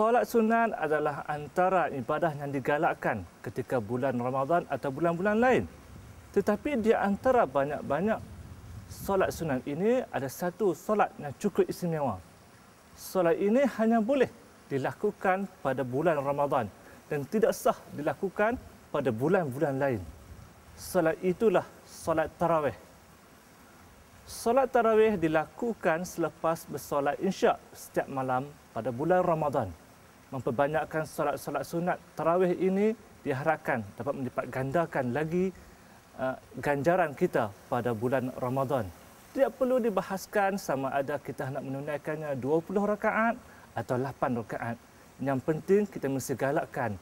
solat sunat adalah antara ibadah yang digalakkan ketika bulan Ramadan atau bulan-bulan lain. Tetapi di antara banyak-banyak solat sunat ini, ada satu solat yang cukup istimewa. Solat ini hanya boleh dilakukan pada bulan Ramadan dan tidak sah dilakukan pada bulan-bulan lain. Solat itulah solat tarawih. Solat tarawih dilakukan selepas bersolat Isyak setiap malam pada bulan Ramadan. Memperbanyakkan solat-solat sunat tarawih ini diharapkan dapat melipat gandakan lagi ganjaran kita pada bulan Ramadan. Tidak perlu dibahaskan sama ada kita nak menunaikannya 20 rakaat atau 8 rakaat. Yang penting kita mesti galakkan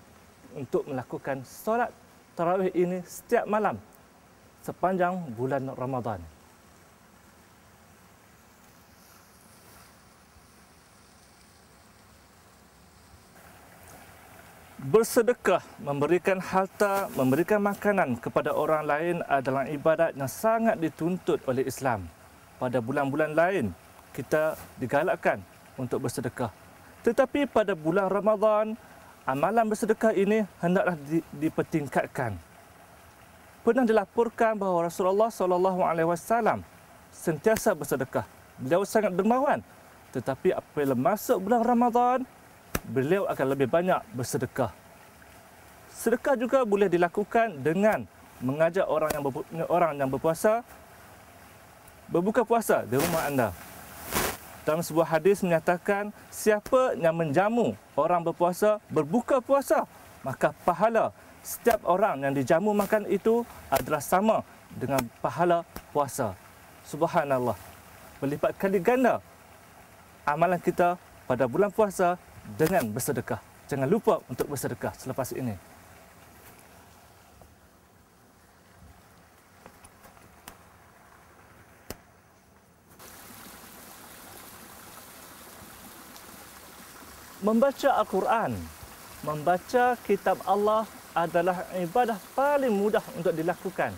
untuk melakukan solat tarawih ini setiap malam sepanjang bulan Ramadan. Bersedekah, memberikan harta, memberikan makanan kepada orang lain adalah ibadat yang sangat dituntut oleh Islam. Pada bulan-bulan lain, kita digalakkan untuk bersedekah. Tetapi pada bulan Ramadan, amalan bersedekah ini hendaklah dipertingkatkan. Pernah dilaporkan bahawa Rasulullah SAW sentiasa bersedekah. Beliau sangat dermawan. Tetapi apabila masuk bulan Ramadan, beliau akan lebih banyak bersedekah. Sedekah juga boleh dilakukan dengan mengajak orang yang berpuasa berbuka puasa di rumah anda. Dalam sebuah hadis menyatakan, siapa yang menjamu orang berpuasa berbuka puasa, maka pahala setiap orang yang dijamu makan itu adalah sama dengan pahala puasa. Subhanallah. Berlipat kali ganda amalan kita pada bulan puasa dengan bersedekah. Jangan lupa untuk bersedekah selepas ini. Membaca Al-Quran, membaca kitab Allah adalah ibadah paling mudah untuk dilakukan.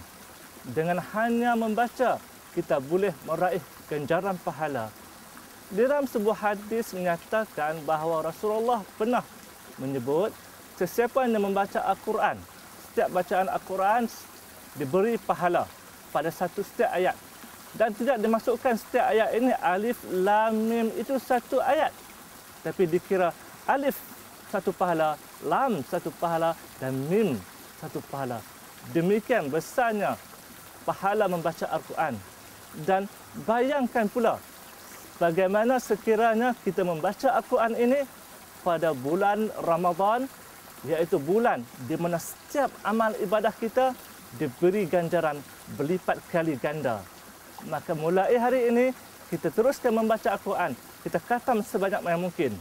Dengan hanya membaca, kita boleh meraih ganjaran pahala. Di dalam sebuah hadis menyatakan bahawa Rasulullah pernah menyebut sesiapa yang membaca Al-Quran, setiap bacaan Al-Quran diberi pahala pada setiap ayat. Dan tidak dimasukkan setiap ayat ini alif, lam, mim itu satu ayat. Tapi dikira alif satu pahala, lam satu pahala dan mim satu pahala. Demikian besarnya pahala membaca Al-Quran. Dan bayangkan pula bagaimana sekiranya kita membaca Al-Quran ini pada bulan Ramadan, iaitu bulan di mana setiap amal ibadah kita diberi ganjaran berlipat kali ganda. Maka mulai hari ini kita teruskan membaca Al-Quran. Kita khatam sebanyak yang mungkin.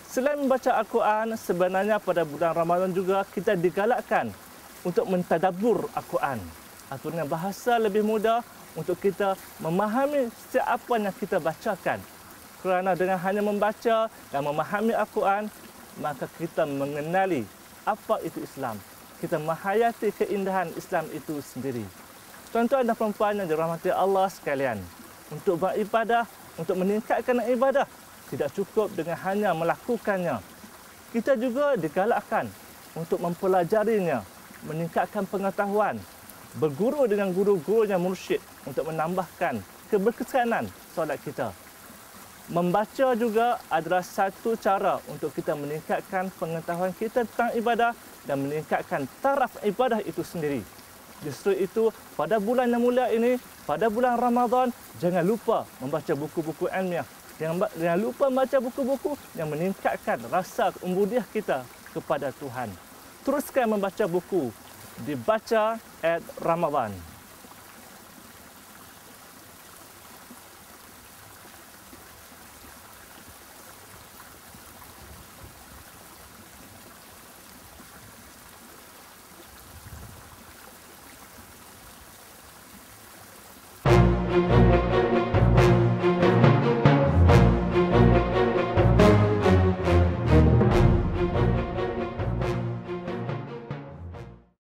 Selain membaca Al-Quran, sebenarnya pada bulan Ramadan juga kita digalakkan untuk mentadabbur Al-Quran. Al-Quran yang bahasa lebih mudah untuk kita memahami setiap apa yang kita bacakan. Kerana dengan hanya membaca dan memahami Al-Quran, maka kita mengenali apa itu Islam. Kita menghayati keindahan Islam itu sendiri. Tuan-tuan dan puan-puan yang dirahmati Allah sekalian, untuk beribadah, untuk meningkatkan ibadah, tidak cukup dengan hanya melakukannya. Kita juga digalakkan untuk mempelajarinya, meningkatkan pengetahuan, berguru dengan guru-guru yang mursyid untuk menambahkan keberkesanan solat kita. Membaca juga adalah satu cara untuk kita meningkatkan pengetahuan kita tentang ibadah dan meningkatkan taraf ibadah itu sendiri. Justru itu, pada bulan yang mulia ini, pada bulan Ramadan, jangan lupa membaca buku-buku ilmiah. Jangan lupa membaca buku-buku yang meningkatkan rasa ubudiah kita kepada Tuhan. Teruskan membaca buku Dibaca at Ramadan. Thank you.